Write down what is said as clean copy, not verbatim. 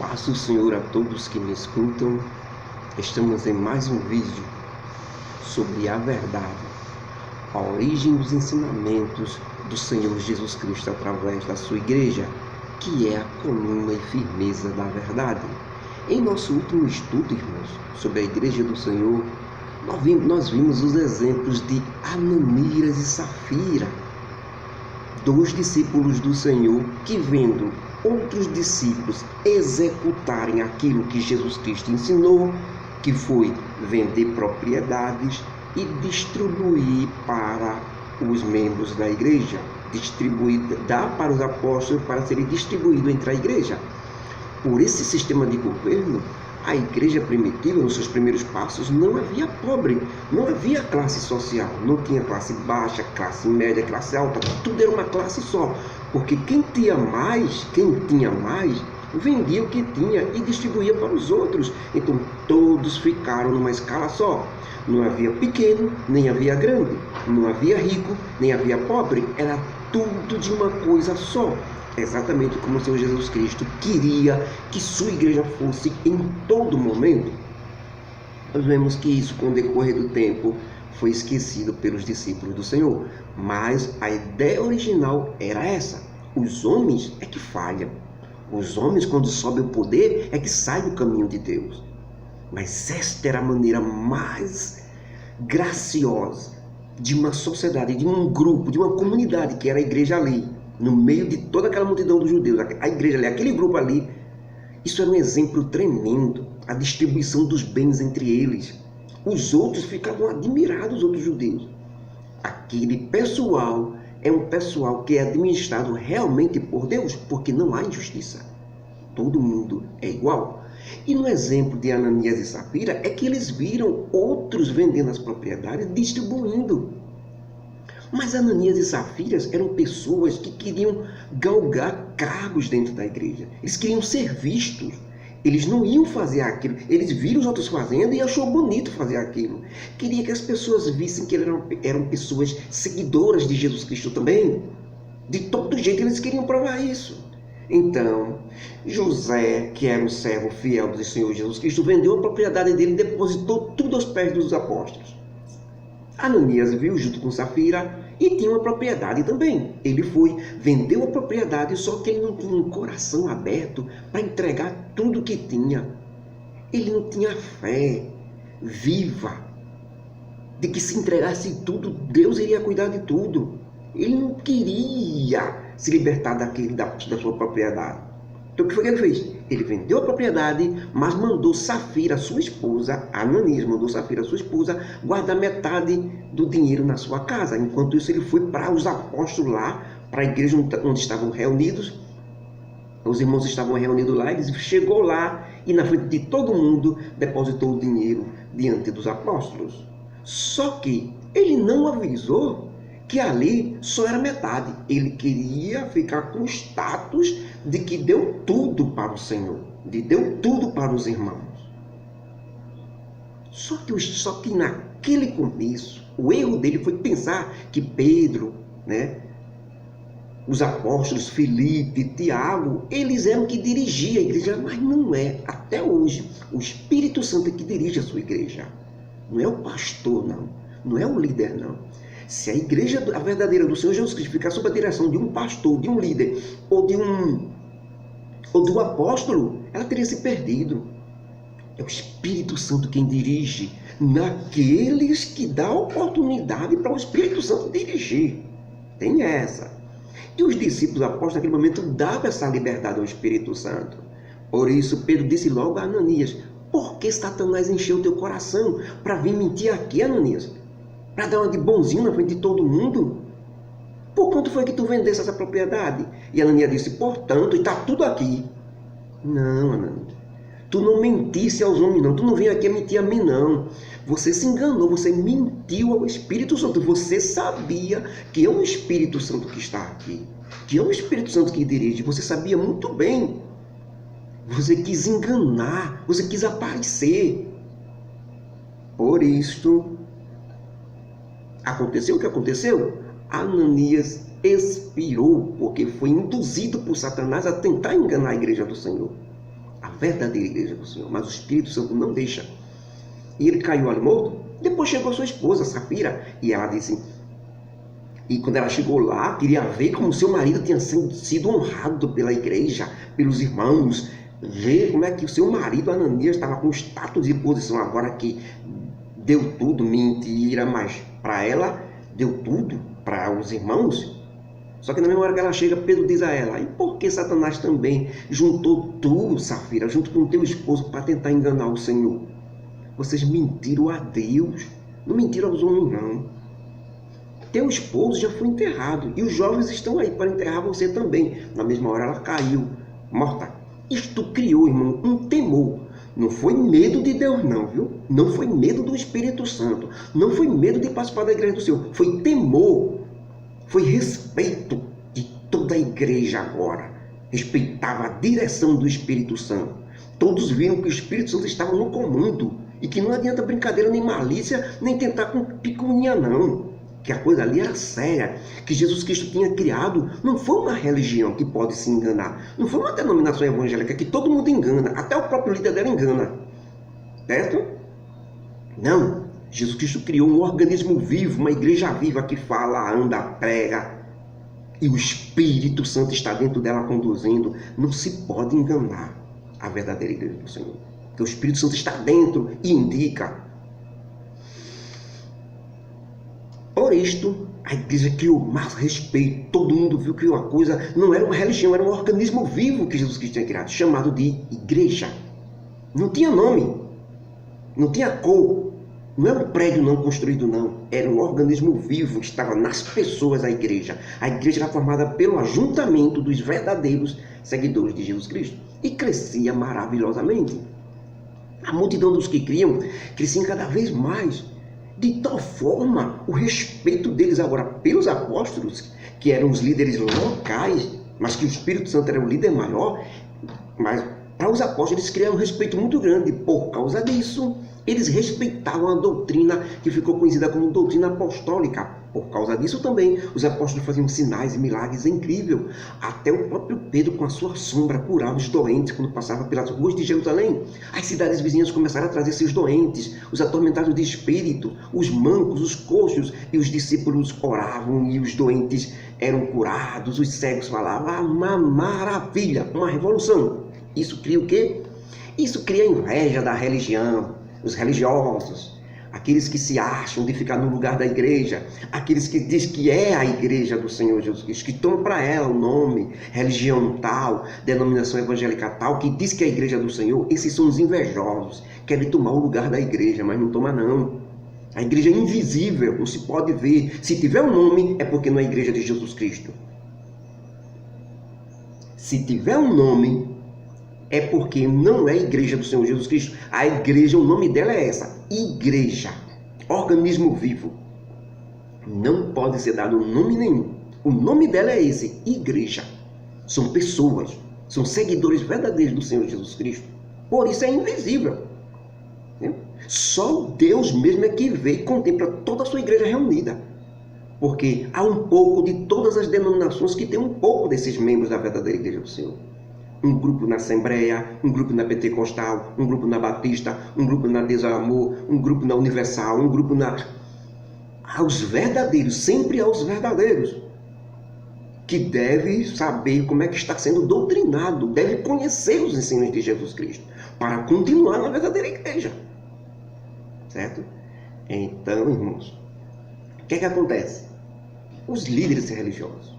Paz do Senhor a todos que me escutam. Estamos em mais um vídeo sobre a verdade, a origem dos ensinamentos do Senhor Jesus Cristo através da sua igreja, que é a coluna e firmeza da verdade. Em nosso último estudo, irmãos, sobre a igreja do Senhor, nós vimos os exemplos de Ananias e Safira, dois discípulos do Senhor que, vendo outros discípulos executarem aquilo que Jesus Cristo ensinou, que foi vender propriedades e distribuir para os membros da igreja, dar para os apóstolos para serem distribuídos entre a igreja. Por esse sistema de governo, a igreja primitiva, nos seus primeiros passos, não havia pobre, não havia classe social, não tinha classe baixa, classe média, classe alta, tudo era uma classe só, porque quem tinha mais, vendia o que tinha e distribuía para os outros. Então todos ficaram numa escala só. Não havia pequeno, nem havia grande, não havia rico, nem havia pobre, era tudo de uma coisa só. Exatamente como o Senhor Jesus Cristo queria que sua igreja fosse em todo momento. Nós vemos que isso, com o decorrer do tempo, foi esquecido pelos discípulos do Senhor. Mas a ideia original era essa. Os homens é que falham. Os homens, quando sobe o poder, é que saem do caminho de Deus. Mas esta era a maneira mais graciosa de uma sociedade, de um grupo, de uma comunidade, que era a igreja ali, no meio de toda aquela multidão dos judeus, a igreja ali, aquele grupo ali. Isso era um exemplo tremendo, a distribuição dos bens entre eles. Os outros ficavam admirados, os outros judeus. Aquele pessoal é um pessoal que é administrado realmente por Deus, porque não há injustiça. Todo mundo é igual. E no exemplo de Ananias e Safira é que eles viram outros vendendo as propriedades e distribuindo. Mas Ananias e Safira eram pessoas que queriam galgar cargos dentro da igreja. Eles queriam ser vistos. Eles não iam fazer aquilo. Eles viram os outros fazendo e achou bonito fazer aquilo. Queria que as pessoas vissem que eram pessoas seguidoras de Jesus Cristo também. De todo jeito eles queriam provar isso. Então, José, que era um servo fiel do Senhor Jesus Cristo, vendeu a propriedade dele e depositou tudo aos pés dos apóstolos. Ananias viu junto com Safira e tinha uma propriedade também. Ele foi, vendeu a propriedade, só que ele não tinha um coração aberto para entregar tudo que tinha. Ele não tinha fé viva de que se entregasse tudo, Deus iria cuidar de tudo. Ele não queria se libertar da sua propriedade. Então o que foi que ele fez? Ele vendeu a propriedade, mas mandou Safira, sua esposa, Ananias mandou Safira, sua esposa, guardar metade do dinheiro na sua casa. Enquanto isso, ele foi para os apóstolos lá, para a igreja onde estavam reunidos. Os irmãos estavam reunidos lá, ele chegou lá e na frente de todo mundo depositou o dinheiro diante dos apóstolos. Só que ele não avisou que ali só era metade. Ele queria ficar com o status de que deu tudo para o Senhor, deu tudo para os irmãos. Só que naquele começo, o erro dele foi pensar que Pedro, os apóstolos, Filipe, Tiago, eles eram que dirigiam a igreja, mas não é. Até hoje, o Espírito Santo é que dirige a sua igreja. Não é o pastor, não é o líder, não. Se a igreja, a verdadeira do Senhor Jesus Cristo, ficar sob a direção de um pastor, de um líder, ou de um apóstolo, ela teria se perdido. É o Espírito Santo quem dirige, naqueles que dá oportunidade para o Espírito Santo dirigir. Tem essa. E os discípulos apóstolos, naquele momento, davam essa liberdade ao Espírito Santo. Por isso, Pedro disse logo a Ananias: por que Satanás encheu o teu coração para vir mentir aqui, Ananias? Para dar uma de bonzinho na frente de todo mundo? Por quanto foi que tu vendesse essa propriedade? E Ananias disse: portanto, e está tudo aqui. Não, Ananias, tu não mentisse aos homens, não. Tu não veio aqui a mentir a mim, não. Você se enganou, você mentiu ao Espírito Santo. Você sabia que é o Espírito Santo que está aqui, que é o Espírito Santo que dirige. Você sabia muito bem. Você quis enganar, você quis aparecer. Por isso, aconteceu o que aconteceu? Ananias expirou, porque foi induzido por Satanás a tentar enganar a igreja do Senhor. a verdadeira igreja do Senhor. Mas o Espírito Santo não deixa. E ele caiu ali morto. Depois chegou sua esposa, Safira, e ela disse... E quando ela chegou lá, queria ver como seu marido tinha sido honrado pela igreja, pelos irmãos, ver como é que o seu marido, Ananias, estava com status e posição agora que deu tudo, mentira, mas para ela deu tudo, para os irmãos. Só que na mesma hora que ela chega, Pedro diz a ela: e por que Satanás também juntou tu, Safira, junto com teu esposo para tentar enganar o Senhor? Vocês mentiram a Deus, não mentiram aos homens não. Teu esposo já foi enterrado e os jovens estão aí para enterrar você também. Na mesma hora ela caiu, morta. Isto criou, irmão, um temor. Não foi medo de Deus não, viu? Não foi medo do Espírito Santo. Não foi medo de participar da igreja do Senhor. Foi temor. Foi respeito de toda a igreja agora. Respeitava a direção do Espírito Santo. Todos viram que o Espírito Santo estava no comando. E que não adianta brincadeira, nem malícia, nem tentar com picuinha não. Que a coisa ali era séria, que Jesus Cristo tinha criado, não foi uma religião que pode se enganar, não foi uma denominação evangélica que todo mundo engana, até o próprio líder dela engana, certo? Não, Jesus Cristo criou um organismo vivo, uma igreja viva que fala, anda, prega, e o Espírito Santo está dentro dela conduzindo. Não se pode enganar a verdadeira igreja do Senhor, porque o Espírito Santo está dentro e indica. Por isto, a igreja criou mais respeito, todo mundo viu que uma coisa não era uma religião, era um organismo vivo que Jesus Cristo tinha criado, chamado de igreja. Não tinha nome, não tinha cor, não era um prédio não construído não, era um organismo vivo que estava nas pessoas, a igreja. A igreja era formada pelo ajuntamento dos verdadeiros seguidores de Jesus Cristo e crescia maravilhosamente. A multidão dos que criam crescia cada vez mais. De tal forma, o respeito deles agora pelos apóstolos, que eram os líderes locais, mas que o Espírito Santo era o líder maior, mas para os apóstolos eles criaram um respeito muito grande. Por causa disso, eles respeitavam a doutrina que ficou conhecida como doutrina apostólica. Por causa disso também, os apóstolos faziam sinais e milagres incríveis. Até o próprio Pedro, com a sua sombra, curava os doentes quando passava pelas ruas de Jerusalém. As cidades vizinhas começaram a trazer seus doentes, os atormentados de espírito, os mancos, os coxos, e os discípulos oravam e os doentes eram curados, os cegos falavam. Ah, uma maravilha, uma revolução. Isso cria o quê? Isso cria inveja da religião, os religiosos. Aqueles que se acham de ficar no lugar da igreja, aqueles que dizem que é a igreja do Senhor Jesus Cristo, que tomam para ela o nome, religião tal, denominação evangélica tal, que diz que é a igreja do Senhor, esses são os invejosos, querem tomar o lugar da igreja, mas não toma não. A igreja é invisível, não se pode ver. Se tiver um nome, é porque não é a igreja de Jesus Cristo. Se tiver um nome, é porque não é a igreja do Senhor Jesus Cristo. A igreja, o nome dela é essa, igreja, organismo vivo. Não pode ser dado nome nenhum. O nome dela é esse, igreja. São pessoas, são seguidores verdadeiros do Senhor Jesus Cristo. Por isso é invisível. Só Deus mesmo é que vê e contempla toda a sua igreja reunida. Porque há um pouco de todas as denominações que tem um pouco desses membros da verdadeira igreja do Senhor. Um grupo na Assembleia, um grupo na Pentecostal, um grupo na Batista, um grupo na Desamor, um grupo na Universal, um grupo na... Aos verdadeiros, sempre aos verdadeiros, que deve saber como é que está sendo doutrinado, deve conhecer os ensinos de Jesus Cristo, para continuar na verdadeira igreja. Certo? Então, irmãos, o que é que acontece? Os líderes religiosos,